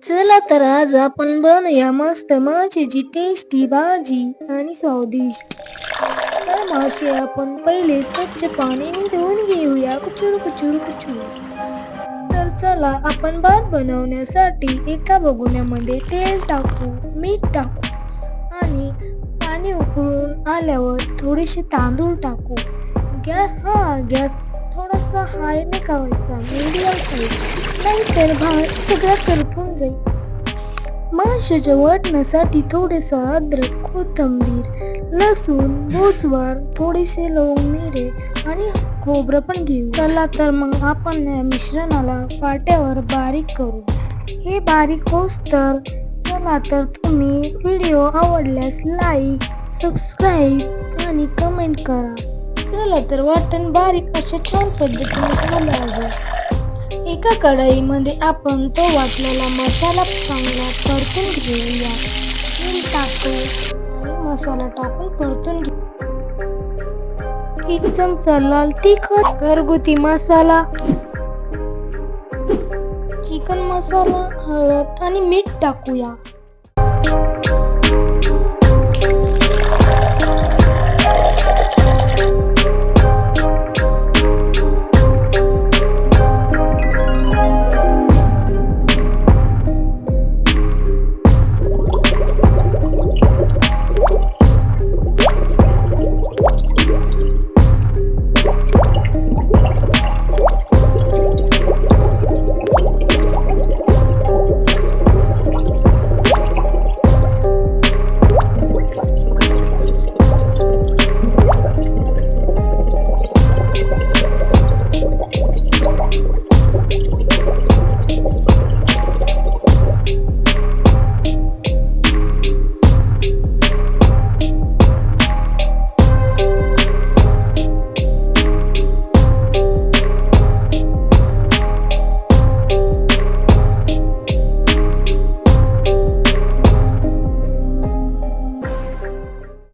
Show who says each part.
Speaker 1: चला तर आज आपण बनवूया मस्त माशाची टेस्टी भाजी आणि स्वादिष्ट. तर मासे आपण पहिले स्वच्छ पाण्याने धुवून घेऊया कुचूर कुचूर कुचूर. तर चला आपण भात बनवण्यासाठी एका भगोन्यामध्ये तेल टाकू, मीठ टाकू आणि पाणी उकळून आल्यावर थोडेसे तांदूळ टाकू. गॅस थोडासा हाय नाही करायचा, मीडियम ठेवायचा, नाहीतर भात सगळा करपून जाईल. माशाच्या वाटण्यासाठी थोडेसा अद्रक, कोथिंबीर, लसूण, भुजवार, थोडेसे लवंग, मिरे आणि खोबरं पण घेऊ. चला तर मग आपण या मिश्रणाला पाट्यावर बारीक करू. हे बारीक होस तर चला तर तुम्ही व्हिडिओ आवडल्यास लाईक, सबस्क्राईब आणि कमेंट करा. चला तर वाटण बारीक अशा छान पद्धतीने झालं आहे. एका कढईमध्ये आपण तो वाटलेला मसाला चांगला परतून घेऊया. तेल टाकू आणि मसाला टाकून परतून घेऊ. 1 चमचा लाल तिखट, घरगुती मसाला, चिकन मसाला, हळद आणि मीठ टाकूया.